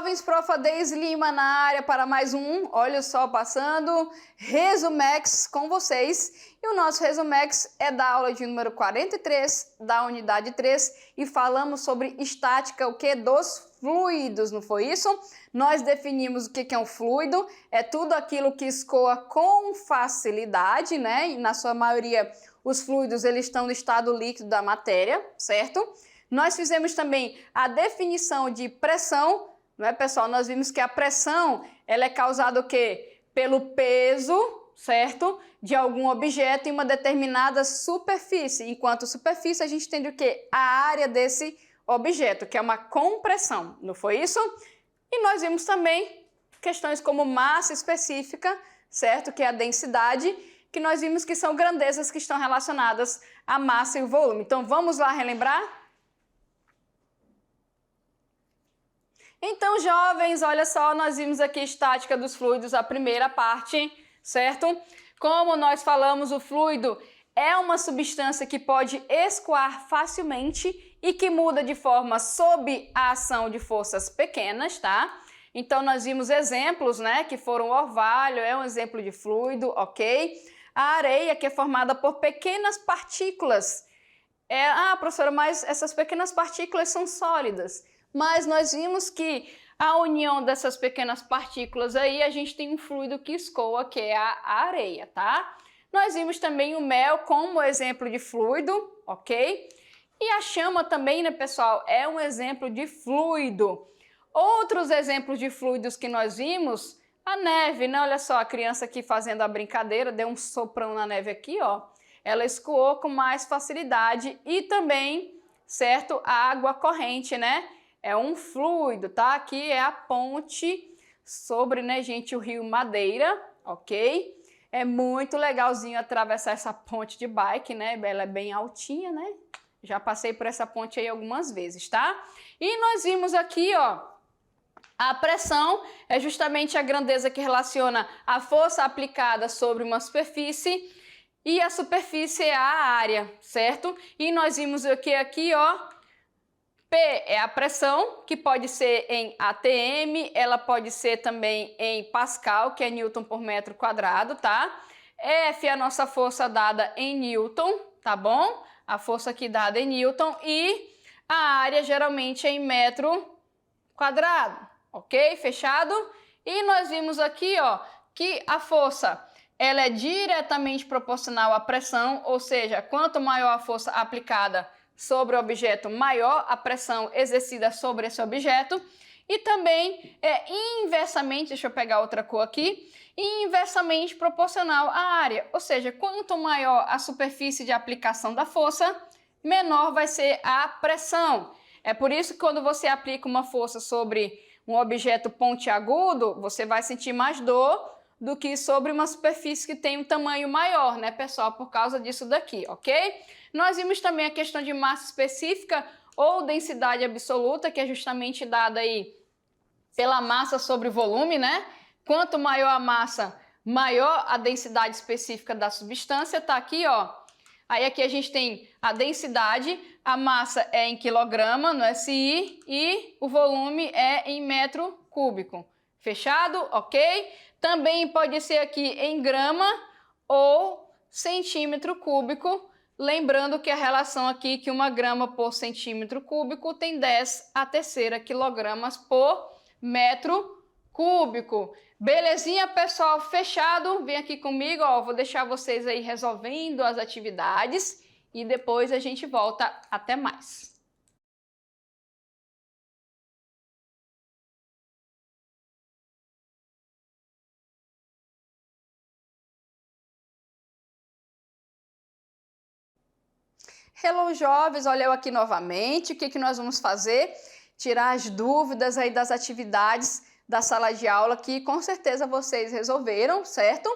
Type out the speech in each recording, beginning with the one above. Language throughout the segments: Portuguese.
jovens, Profa Deise Lima na área para mais um, olha só, passando, Resumex com vocês. E o nosso Resumex é da aula de número 43, da unidade 3, e falamos sobre estática, o que? Dos fluidos, não foi isso? Nós definimos o que é um fluido, é tudo aquilo que escoa com facilidade, né? E na sua maioria, os fluidos eles estão no estado líquido da matéria, certo? Nós fizemos também a definição de pressão, não é, pessoal? Nós vimos que a pressão, ela é causada o quê? Pelo peso, certo? De algum objeto em uma determinada superfície. Enquanto superfície, a gente entende o quê? A área desse objeto, que é uma compressão, não foi isso? E nós vimos também questões como massa específica, certo? Que é a densidade, que nós vimos que são grandezas que estão relacionadas à massa e o volume. Então, vamos lá relembrar? Então, jovens, olha só, nós vimos aqui estática dos fluidos, a primeira parte, certo? Como nós falamos, o fluido é uma substância que pode escoar facilmente e que muda de forma sob a ação de forças pequenas, tá? Então, nós vimos exemplos, né, que foram o orvalho, é um exemplo de fluido, ok? A areia, que é formada por pequenas partículas. Professora, mas essas pequenas partículas são sólidas. Mas nós vimos que a união dessas pequenas partículas aí, a gente tem um fluido que escoa, que é a areia, tá? Nós vimos também o mel como exemplo de fluido, ok? E a chama também, né, pessoal, é um exemplo de fluido. Outros exemplos de fluidos que nós vimos, a neve, né? Olha só, a criança aqui fazendo a brincadeira, deu um soprão na neve aqui, ó. Ela escoou com mais facilidade e também, certo, a água corrente, né? É um fluido, tá? Aqui é a ponte sobre, né, gente, o rio Madeira, ok? É muito legalzinho atravessar essa ponte de bike, né? Ela é bem altinha, né? Já passei por essa ponte aí algumas vezes, tá? E nós vimos aqui, ó, a pressão é justamente a grandeza que relaciona a força aplicada sobre uma superfície e a superfície é a área, certo? E nós vimos aqui, ó, P é a pressão, que pode ser em ATM, ela pode ser também em Pascal, que é Newton por metro quadrado, tá? F é a nossa força dada em Newton, tá bom? A força aqui dada em Newton e a área geralmente é em metro quadrado, ok? Fechado? E nós vimos aqui, ó, que a força ela é diretamente proporcional à pressão, ou seja, quanto maior a força aplicada sobre o objeto, maior a pressão exercida sobre esse objeto. E também é inversamente, deixa eu pegar outra cor aqui, inversamente proporcional à área. Ou seja, quanto maior a superfície de aplicação da força, menor vai ser a pressão. É por isso que quando você aplica uma força sobre um objeto pontiagudo, você vai sentir mais dor do que sobre uma superfície que tem um tamanho maior, né, pessoal? Por causa disso daqui, ok? Nós vimos também a questão de massa específica ou densidade absoluta, que é justamente dada aí pela massa sobre volume, né? Quanto maior a massa, maior a densidade específica da substância, tá aqui, ó. Aí aqui a gente tem a densidade, a massa é em quilograma no SI e o volume é em metro cúbico. Fechado? Ok? Também pode ser aqui em grama ou centímetro cúbico, lembrando que a relação aqui que 1 grama por centímetro cúbico tem 10 a terceira quilogramas por metro cúbico. Belezinha, pessoal? Fechado? Vem aqui comigo, ó, vou deixar vocês aí resolvendo as atividades e depois a gente volta. Até mais. Hello, jovens, olha eu aqui novamente. O que nós vamos fazer? Tirar as dúvidas aí das atividades da sala de aula que com certeza vocês resolveram, certo?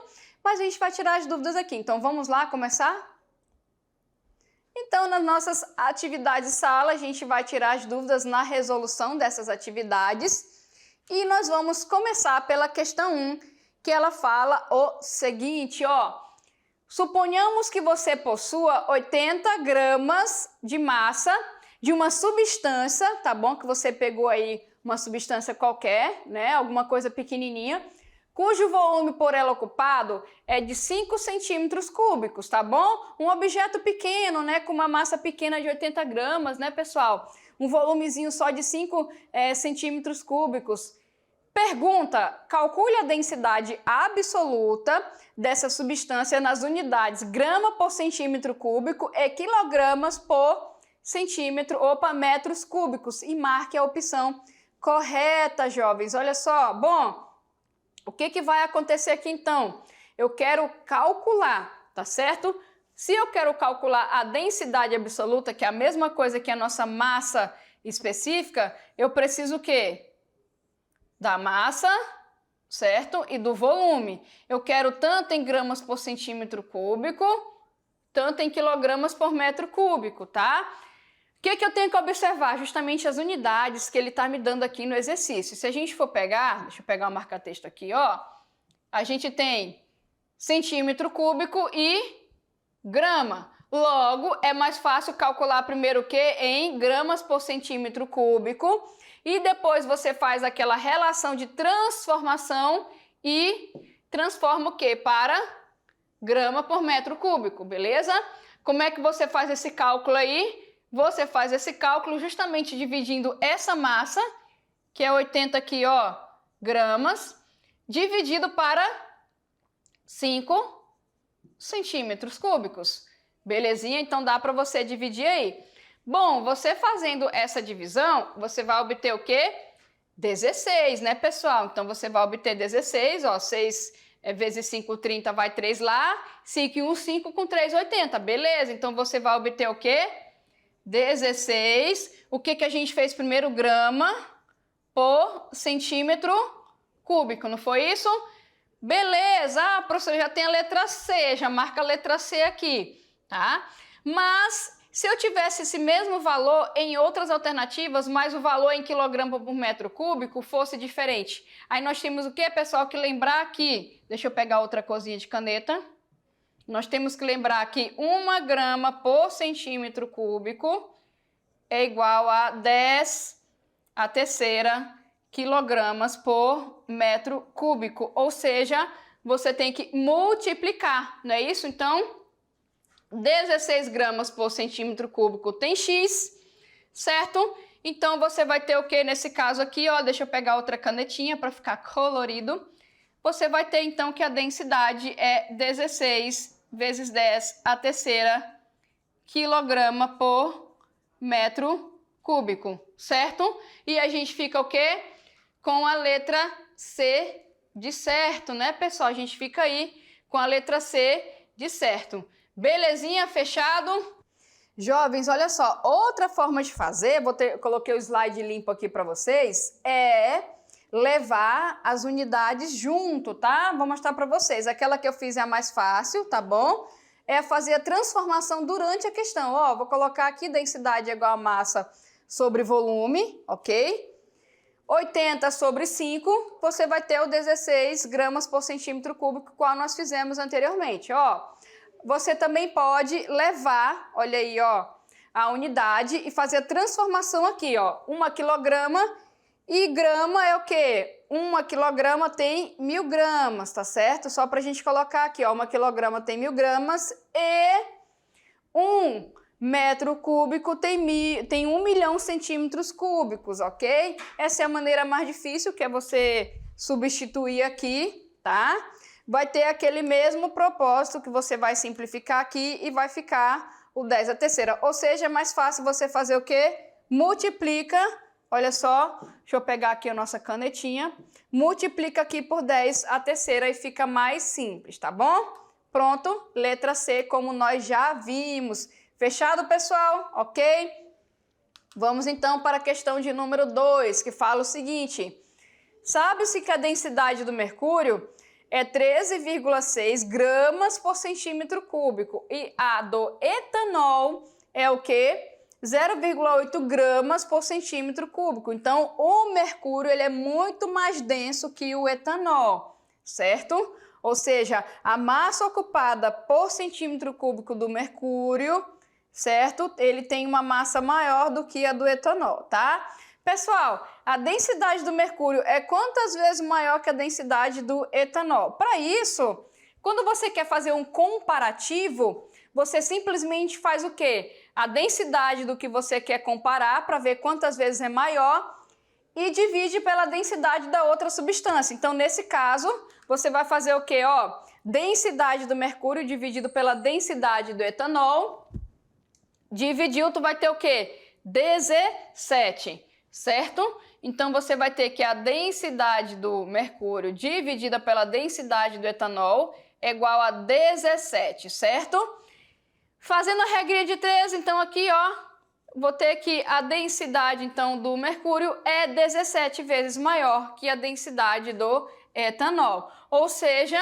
Mas a gente vai tirar as dúvidas aqui. Então vamos lá começar? Então nas nossas atividades de sala a gente vai tirar as dúvidas na resolução dessas atividades e nós vamos começar pela questão 1, que ela fala o seguinte, ó. Suponhamos que você possua 80 gramas de massa de uma substância, tá bom? Que você pegou aí uma substância qualquer, né, alguma coisa pequenininha, cujo volume por ela ocupado é de 5 centímetros cúbicos, tá bom? Um objeto pequeno, né, com uma massa pequena de 80 gramas, né, pessoal? Um volumezinho só de 5 centímetros cúbicos. Pergunta, calcule a densidade absoluta dessa substância nas unidades grama por centímetro cúbico e quilogramas por centímetro, metros cúbicos, e marque a opção correta, jovens. Olha só, bom, o que vai acontecer aqui então? Eu quero calcular, tá certo? Se eu quero calcular a densidade absoluta, que é a mesma coisa que a nossa massa específica, eu preciso o quê? Da massa, certo? E do volume. Eu quero tanto em gramas por centímetro cúbico, tanto em quilogramas por metro cúbico, tá? O que eu tenho que observar? Justamente as unidades que ele está me dando aqui no exercício. Se a gente for pegar, deixa eu pegar o marca-texto aqui, ó. A gente tem centímetro cúbico e grama. Logo, é mais fácil calcular primeiro o quê? Em gramas por centímetro cúbico. E depois você faz aquela relação de transformação e transforma o quê? Para grama por metro cúbico, beleza? Como é que você faz esse cálculo aí? Você faz esse cálculo justamente dividindo essa massa, que é 80 aqui, ó, gramas, dividido para 5 centímetros cúbicos. Belezinha? Então dá para você dividir aí. Bom, você fazendo essa divisão, você vai obter o quê? 16, né, pessoal? Então você vai obter 16, ó, 6 vezes 5, 30, vai 3 lá, 5 e 1, 5 com 3, 80, beleza? Então você vai obter o quê? 16, o que a gente fez primeiro? Grama por centímetro cúbico, não foi isso? Beleza, ah, professor, já tem a letra C, já marca a letra C aqui, tá? Mas se eu tivesse esse mesmo valor em outras alternativas, mas o valor em quilograma por metro cúbico fosse diferente. Aí nós temos o que, pessoal, que lembrar aqui? Deixa eu pegar outra coisinha de caneta. Nós temos que lembrar que 1 grama por centímetro cúbico é igual a 10 a terceira quilogramas por metro cúbico. Ou seja, você tem que multiplicar, não é isso? Então, 16 gramas por centímetro cúbico tem X, certo? Então, você vai ter o que nesse caso aqui? Ó, deixa eu pegar outra canetinha para ficar colorido. Você vai ter, então, que a densidade é 16 vezes 10 a terceira quilograma por metro cúbico, certo? E a gente fica o quê? Com a letra C de certo, né, pessoal? A gente fica aí com a letra C de certo. Belezinha? Fechado? Jovens, olha só, outra forma de fazer, coloquei o slide limpo aqui para vocês, é levar as unidades junto, tá? Vou mostrar para vocês. Aquela que eu fiz é a mais fácil, tá bom? É fazer a transformação durante a questão. Ó, vou colocar aqui densidade igual a massa sobre volume, ok? 80 sobre 5, você vai ter o 16 gramas por centímetro cúbico, qual nós fizemos anteriormente, ó. Você também pode levar, olha aí, ó, a unidade e fazer a transformação aqui, ó. 1 quilograma e grama é o quê? 1 quilograma tem 1000 gramas, tá certo? Só pra gente colocar aqui, ó, 1 quilograma tem 1000 gramas e 1 metro cúbico tem 1 milhão centímetros cúbicos, ok? Essa é a maneira mais difícil, que é você substituir aqui, tá? Vai ter aquele mesmo propósito que você vai simplificar aqui e vai ficar o 10 a terceira. Ou seja, é mais fácil você fazer o quê? Multiplica, olha só, deixa eu pegar aqui a nossa canetinha, multiplica aqui por 10 a terceira e fica mais simples, tá bom? Pronto, letra C, como nós já vimos. Fechado, pessoal? Ok? Vamos então para a questão de número 2, que fala o seguinte: sabe-se que a densidade do mercúrio é 13,6 gramas por centímetro cúbico e a do etanol é o quê? 0,8 gramas por centímetro cúbico. Então, o mercúrio ele é muito mais denso que o etanol, certo? Ou seja, a massa ocupada por centímetro cúbico do mercúrio, certo? Ele tem uma massa maior do que a do etanol, tá? Pessoal, a densidade do mercúrio é quantas vezes maior que a densidade do etanol? Para isso, quando você quer fazer um comparativo, você simplesmente faz o quê? A densidade do que você quer comparar para ver quantas vezes é maior e divide pela densidade da outra substância. Então, nesse caso, você vai fazer o quê? Ó, densidade do mercúrio dividido pela densidade do etanol, dividiu, tu vai ter o quê? 17, certo? Então, você vai ter que a densidade do mercúrio dividida pela densidade do etanol é igual a 17, certo? Fazendo a regrinha de 3, então aqui, ó, vou ter que a densidade, então, do mercúrio é 17 vezes maior que a densidade do etanol. Ou seja,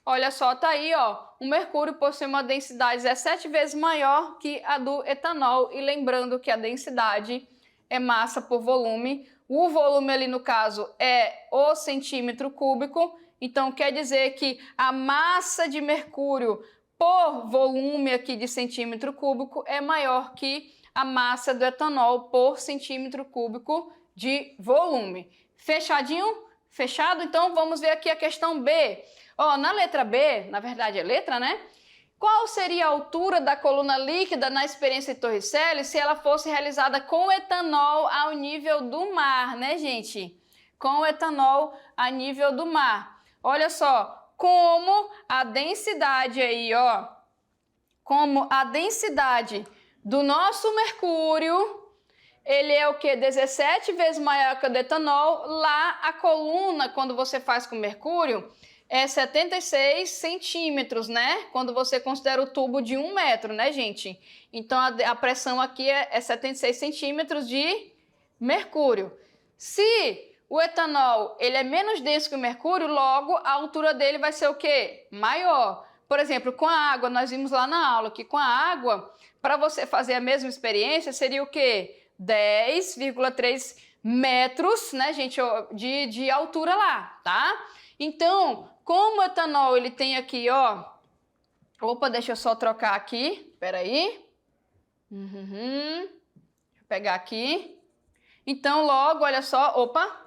olha só, tá aí, ó, o mercúrio possui uma densidade 17 vezes maior que a do etanol. E lembrando que a densidade é massa por volume. O volume ali, no caso, é o centímetro cúbico. Então, quer dizer que a massa de mercúrio por volume aqui de centímetro cúbico é maior que a massa do etanol por centímetro cúbico de volume. Fechadinho? Fechado? Então, vamos ver aqui a questão B. Ó, na letra B, na verdade é letra, né? Qual seria a altura da coluna líquida na experiência de Torricelli se ela fosse realizada com etanol ao nível do mar, né, gente? Com etanol a nível do mar. Olha só, como a densidade aí, ó, como a densidade do nosso mercúrio, ele é o que? 17 vezes maior que o do etanol. Lá a coluna, quando você faz com mercúrio, é 76 centímetros, né? Quando você considera o tubo de 1 metro, né, gente? Então a pressão aqui é 76 centímetros de mercúrio. Se o etanol ele é menos denso que o mercúrio, logo a altura dele vai ser o quê? Maior. Por exemplo, com a água, nós vimos lá na aula que com a água, para você fazer a mesma experiência, seria o quê? 10,3 metros, né, gente, de altura lá, tá? Então, como o etanol ele tem aqui, ó... Opa, deixa eu só trocar aqui, peraí. Deixa eu pegar aqui. Então, logo, olha só, opa...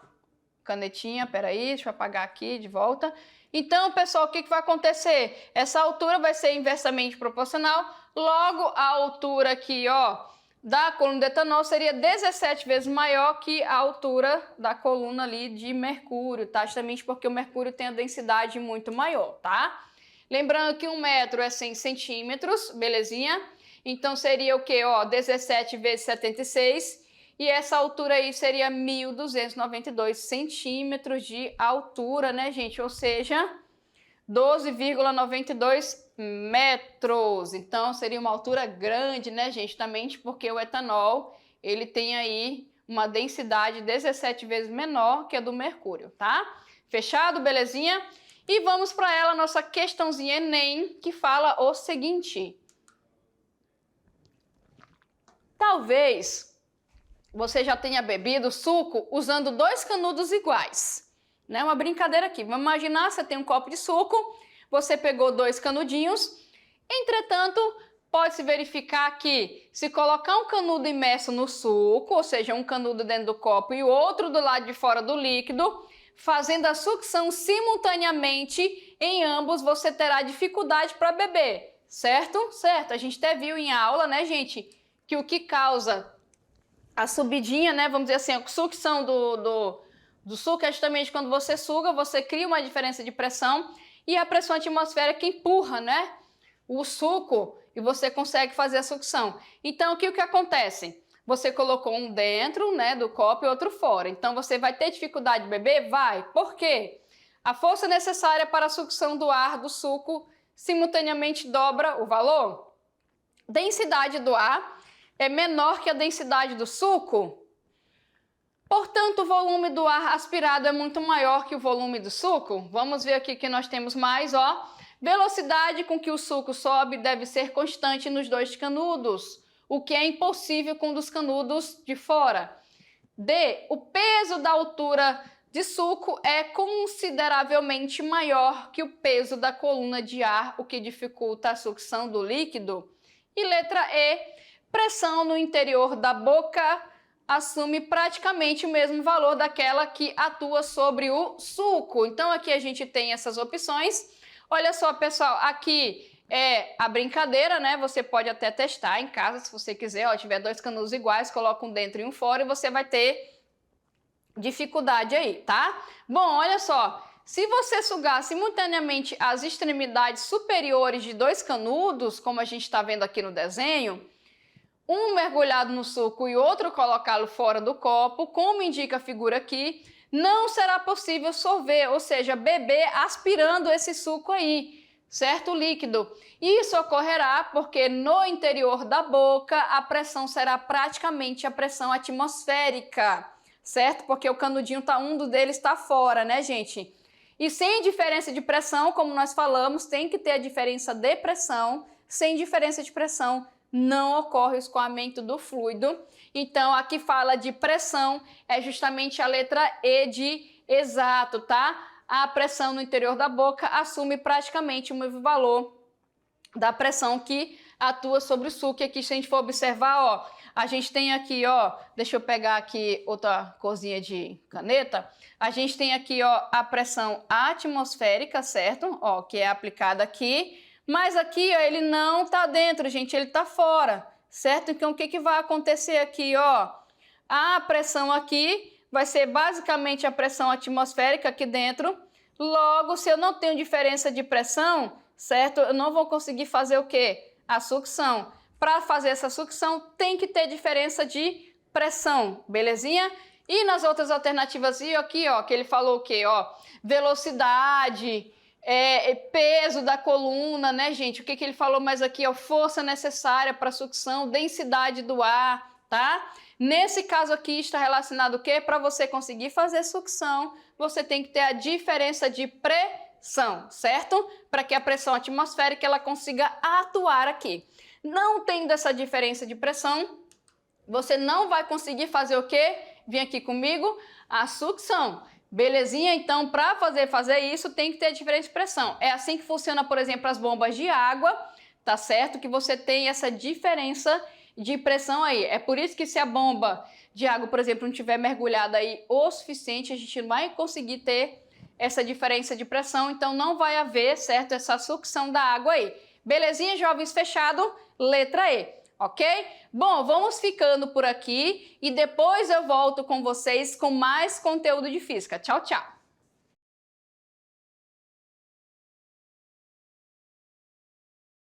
Canetinha, peraí, deixa eu apagar aqui de volta. Então, pessoal, o que vai acontecer? Essa altura vai ser inversamente proporcional. Logo, a altura aqui, ó, da coluna de etanol seria 17 vezes maior que a altura da coluna ali de mercúrio, tá? Justamente porque o mercúrio tem a densidade muito maior, tá? Lembrando que 1 metro é 100 centímetros, belezinha? Então, seria o quê? Ó, 17 vezes 76. E essa altura aí seria 1.292 centímetros de altura, né, gente? Ou seja, 12,92 metros. Então, seria uma altura grande, né, gente? Justamente porque o etanol, ele tem aí uma densidade 17 vezes menor que a do mercúrio, tá? Fechado, belezinha? E vamos para ela, nossa questãozinha Enem, que fala o seguinte. Talvez você já tenha bebido suco usando 2 canudos iguais, né? Uma brincadeira aqui. Vamos imaginar, você tem um copo de suco, você pegou 2 canudinhos. Entretanto, pode-se verificar que se colocar um canudo imerso no suco, ou seja, um canudo dentro do copo e o outro do lado de fora do líquido, fazendo a sucção simultaneamente em ambos, você terá dificuldade para beber, certo? Certo. A gente até viu em aula, né, gente, que o que causa a subidinha, né, vamos dizer assim, a sucção do suco é justamente quando você suga, você cria uma diferença de pressão e a pressão atmosférica que empurra, né, o suco e você consegue fazer a sucção. Então, o que acontece? Você colocou um dentro, né, do copo e outro fora. Então, você vai ter dificuldade de beber? Vai. Por quê? A força necessária para a sucção do ar do suco simultaneamente dobra o valor. Densidade do ar é menor que a densidade do suco, portanto, o volume do ar aspirado é muito maior que o volume do suco. Vamos ver aqui que nós temos mais, ó. Velocidade com que o suco sobe deve ser constante nos 2 canudos, o que é impossível com um dos canudos de fora. D. O peso da altura de suco é consideravelmente maior que o peso da coluna de ar, o que dificulta a sucção do líquido. E letra E. Pressão no interior da boca assume praticamente o mesmo valor daquela que atua sobre o suco. Então aqui a gente tem essas opções. Olha só, pessoal, aqui é a brincadeira, né? Você pode até testar em casa, se você quiser. Ó, tiver 2 canudos iguais, coloca um dentro e um fora e você vai ter dificuldade aí, tá? Bom, olha só. Se você sugar simultaneamente as extremidades superiores de 2 canudos, como a gente está vendo aqui no desenho, um mergulhado no suco e outro colocá-lo fora do copo, como indica a figura aqui, não será possível sorver, ou seja, beber aspirando esse suco aí, certo? Líquido. Isso ocorrerá porque no interior da boca a pressão será praticamente a pressão atmosférica, certo? Porque o canudinho um deles está fora, né, gente? E sem diferença de pressão, como nós falamos, tem que ter a diferença de pressão. Sem diferença de pressão, não ocorre o escoamento do fluido. Então, aqui fala de pressão, é justamente a letra E de exato, tá? A pressão no interior da boca assume praticamente o mesmo valor da pressão que atua sobre o suco. E aqui, se a gente for observar, ó, a gente tem aqui, ó, deixa eu pegar aqui outra corzinha de caneta. A gente tem aqui, ó, a pressão atmosférica, certo? Ó, que é aplicada aqui. Mas aqui, ó, ele não tá dentro, gente, ele tá fora, certo? Então, o que que vai acontecer aqui, ó? A pressão aqui vai ser basicamente a pressão atmosférica aqui dentro. Logo, se eu não tenho diferença de pressão, certo? Eu não vou conseguir fazer o quê? A sucção. Para fazer essa sucção, tem que ter diferença de pressão, belezinha? E nas outras alternativas aqui, ó, que ele falou o quê? Ó, velocidade, peso da coluna, né, gente? O que que ele falou mais aqui? Ó, força necessária para sucção, densidade do ar, tá? Nesse caso aqui está relacionado o quê? Para você conseguir fazer sucção, você tem que ter a diferença de pressão, certo? Para que a pressão atmosférica ela consiga atuar aqui. Não tendo essa diferença de pressão, você não vai conseguir fazer o quê? Vem aqui comigo, a sucção. Belezinha? Então, para fazer isso, tem que ter diferença de pressão. É assim que funciona, por exemplo, as bombas de água, tá certo? Que você tem essa diferença de pressão aí. É por isso que se a bomba de água, por exemplo, não tiver mergulhada aí o suficiente, a gente não vai conseguir ter essa diferença de pressão, então não vai haver, certo, essa sucção da água aí. Belezinha, jovens? Fechado? Letra E. Ok? Bom, vamos ficando por aqui e depois eu volto com vocês com mais conteúdo de física. Tchau, tchau!